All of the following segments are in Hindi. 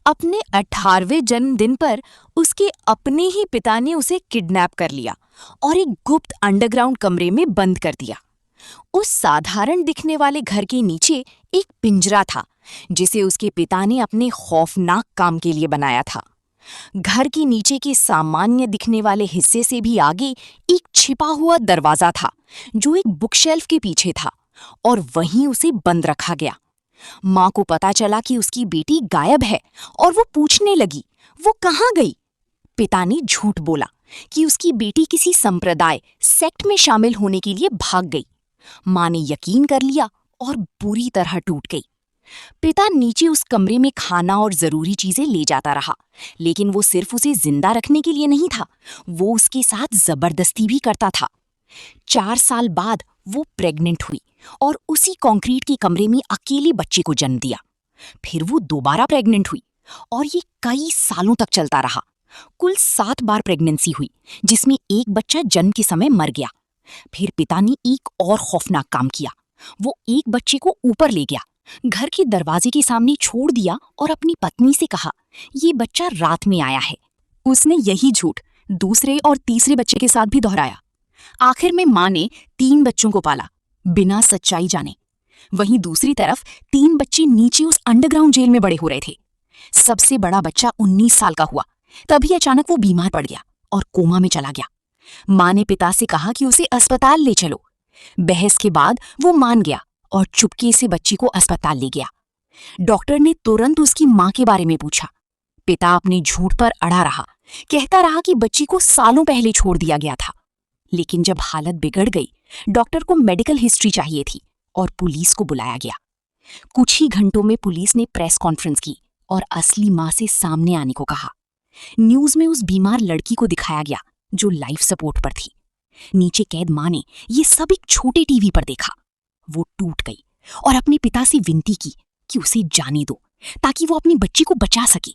अपने 18वें जन्मदिन पर उसके अपने ही पिता ने उसे किडनैप कर लिया और एक गुप्त अंडरग्राउंड कमरे में बंद कर दिया। उस साधारण दिखने वाले घर के नीचे एक पिंजरा था जिसे उसके पिता ने अपने खौफनाक काम के लिए बनाया था। घर के नीचे के सामान्य दिखने वाले हिस्से से भी आगे एक छिपा हुआ दरवाजा था जो एक बुकशेल्फ के पीछे था और वहीं उसे बंद रखा गया। माँ को पता चला कि उसकी बेटी गायब है और वो पूछने लगी, वो कहाँ गई? पिता ने झूठ बोला कि उसकी बेटी किसी संप्रदाय सेक्ट में शामिल होने के लिए भाग गई। माँ ने यकीन कर लिया और बुरी तरह टूट गई। पिता नीचे उस कमरे में खाना और जरूरी चीजें ले जाता रहा, लेकिन वो सिर्फ उसे जिंदा रखने के लिए नहीं था, वो उसके साथ जबरदस्ती भी करता था। 4 साल बाद वो प्रेग्नेंट हुई और उसी कंक्रीट के कमरे में अकेले बच्चे को जन्म दिया। फिर वो दोबारा प्रेग्नेंट हुई और ये कई सालों तक चलता रहा। कुल 7 बार प्रेगनेंसी हुई, जिसमें एक बच्चा जन्म के समय मर गया। फिर पिता ने एक और खौफनाक काम किया। वो एक बच्चे को ऊपर ले गया, घर के दरवाजे के सामने छोड़ दिया और अपनी पत्नी से कहा, ये बच्चा रात में आया है। उसने यही झूठ दूसरे और तीसरे बच्चे के साथ भी दोहराया। आखिर में माँ ने 3 बच्चों को पाला, बिना सच्चाई जाने। वहीं दूसरी तरफ 3 बच्चे नीचे उस अंडरग्राउंड जेल में बड़े हो रहे थे। सबसे बड़ा बच्चा 19 साल का हुआ, तभी अचानक वो बीमार पड़ गया और कोमा में चला गया। माँ ने पिता से कहा कि उसे अस्पताल ले चलो। बहस के बाद वो मान गया और चुपके से बच्ची को अस्पताल ले गया। डॉक्टर ने तुरंत उसकी माँ के बारे में पूछा। पिता अपने झूठ पर अड़ा रहा, कहता रहा कि बच्ची को सालों पहले छोड़ दिया गया था। लेकिन जब हालत बिगड़ गई, डॉक्टर को मेडिकल हिस्ट्री चाहिए थी और पुलिस को बुलाया गया। कुछ ही घंटों में पुलिस ने प्रेस कॉन्फ्रेंस की और असली माँ से सामने आने को कहा। न्यूज में उस बीमार लड़की को दिखाया गया जो लाइफ सपोर्ट पर थी। नीचे कैद माँ ने ये सब एक छोटे टीवी पर देखा। वो टूट गई और अपने पिता से विनती की कि उसे जाने दो ताकि वो अपनी बच्ची को बचा सके।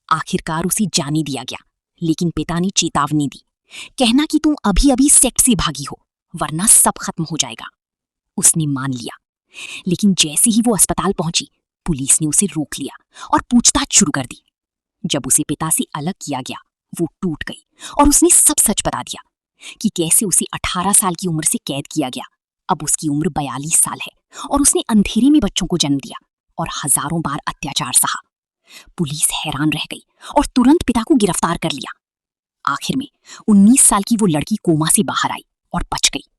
आखिरकार उसे जाने दिया गया, लेकिन पिता ने चेतावनी दी, कहना कि तुम अभी अभी सेक्ट से भागी हो, वरना सब खत्म हो जाएगा। उसने मान लिया, लेकिन जैसे ही वो अस्पताल पहुंची, पुलिस ने उसे रोक लिया और पूछताछ शुरू कर दी। जब उसे पिता से अलग किया गया, वो टूट गई और उसने सब सच बता दिया कि कैसे उसे 18 साल की उम्र से कैद किया गया। अब उसकी उम्र 42 साल है और उसने अंधेरे में बच्चों को जन्म दिया और हजारों बार अत्याचार सहा। पुलिस हैरान रह गई और तुरंत पिता को गिरफ्तार कर लिया। आखिर में 19 साल की वो लड़की कोमा से बाहर आई और बच गई।